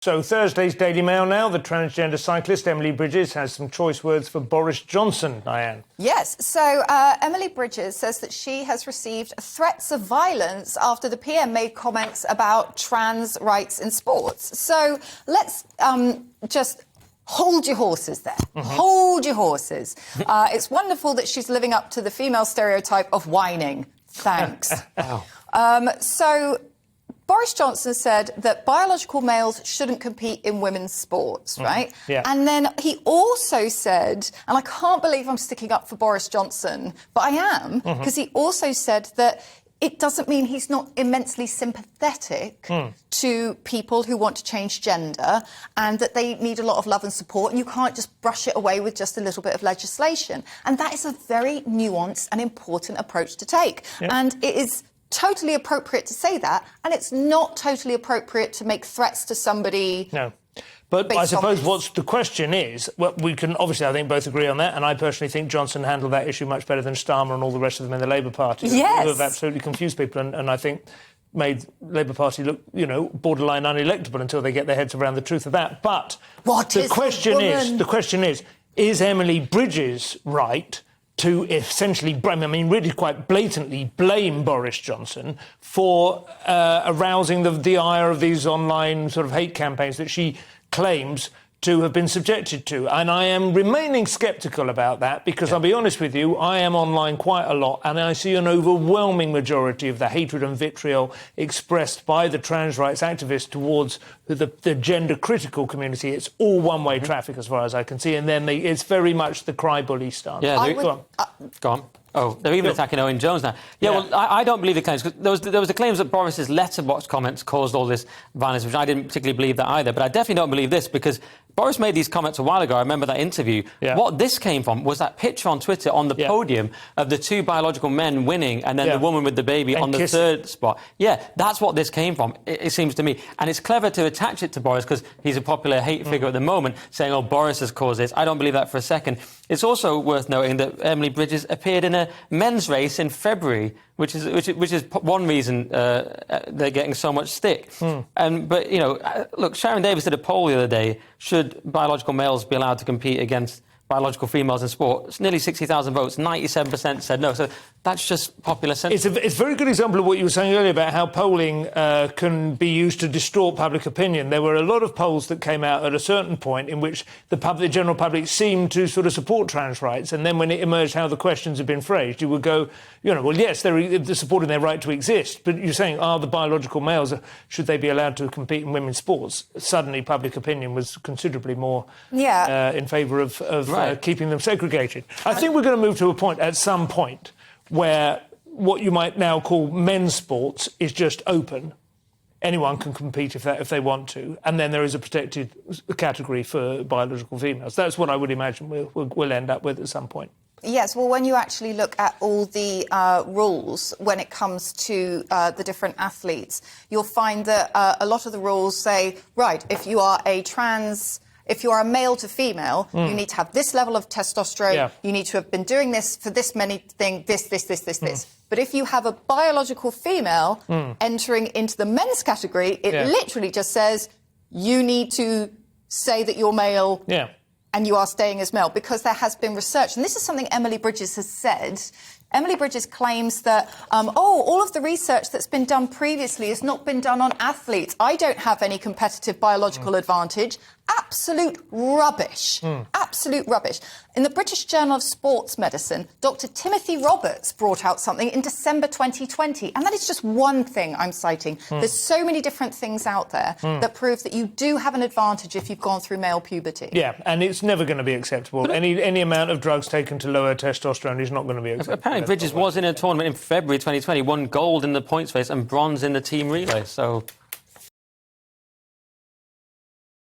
So Thursday's Daily Mail now, the transgender cyclist Emily Bridges has some choice words for Boris Johnson, Diane. Yes, so Emily Bridges says that she has received threats of violence after the PM made comments about trans rights in sports. So let's just hold your horses there. Hold your horses. It's wonderful that she's living up to the female stereotype of whining. Thanks. So Boris Johnson said that biological males shouldn't compete in women's sports, right? Yeah. And then he also said, and I can't believe I'm sticking up for Boris Johnson, but I am, because he also said that it doesn't mean he's not immensely sympathetic to people who want to change gender and that they need a lot of love and support, and you can't just brush it away with just a little bit of legislation. And that is a very nuanced and important approach to take. And it is totally appropriate to say that, and it's not totally appropriate to make threats to somebody. No. But I suppose what's the question is, well, we can obviously, I think, both agree on that, and I personally think Johnson handled that issue much better than Starmer and all the rest of them in the Labour Party. Yes. Who have absolutely confused people, and I think made Labour Party look, borderline unelectable until they get their heads around the truth of that. But the question is Emily Bridges right to essentially really quite blatantly blame Boris Johnson for arousing the ire of these online sort of hate campaigns that she claims to have been subjected to. And I am remaining sceptical about that because I'll be honest with you, I am online quite a lot and I see an overwhelming majority of the hatred and vitriol expressed by the trans rights activists towards the gender-critical community. It's all one-way traffic as far as I can see, and then it's very much the cry-bully stance. Yeah, go on. Oh, they're even attacking Owen Jones now. Well, I don't believe the claims. Because there was the claims that Boris's letterbox comments caused all this violence, which I didn't particularly believe that either. But I definitely don't believe this, because Boris made these comments a while ago. I remember that interview. What this came from was that picture on Twitter on the podium of the two biological men winning and then the woman with the baby and on the third spot. Yeah, that's what this came from, it seems to me. And it's clever to attach it to Boris because he's a popular hate figure at the moment, saying, oh, Boris has caused this. I don't believe that for a second. It's also worth noting that Emily Bridges appeared in a men's race in February, which is one reason they're getting so much stick. But look, Sharon Davis did a poll the other day: should biological males be allowed to compete against biological females in sport? It's nearly 60,000 votes. 97% said no. So that's just popular sentiment. It's a very good example of what you were saying earlier about how polling can be used to distort public opinion. There were a lot of polls that came out at a certain point in which the general public seemed to sort of support trans rights, and then when it emerged how the questions had been phrased, you would go, well, yes, they're supporting their right to exist, but you're saying, are the biological males, should they be allowed to compete in women's sports? Suddenly public opinion was considerably more in favour of keeping them segregated. I think we're going to move to a point at some point where what you might now call men's sports is just open. Anyone can compete if they want to, and then there is a protected category for biological females. That's what I would imagine we'll end up with at some point. Yes, well, when you actually look at all the rules when it comes to the different athletes, you'll find that a lot of the rules say, right, if you are a male to female, you need to have this level of testosterone, you need to have been doing this for this many things, this. But if you have a biological female entering into the men's category, it literally just says you need to say that you're male and you are staying as male, because there has been research. And this is something Emily Bridges has said. Emily Bridges claims that, all of the research that's been done previously has not been done on athletes. I don't have any competitive biological advantage. Absolute rubbish. Absolute rubbish. In the British Journal of Sports Medicine, Dr. Timothy Roberts brought out something in December 2020, and that is just one thing I'm citing. There's so many different things out there that prove that you do have an advantage if you've gone through male puberty. Yeah, and it's never going to be acceptable. Any amount of drugs taken to lower testosterone is not going to be acceptable. Apparently Bridges was in a tournament in February 2020, won gold in the points race and bronze in the team relay, so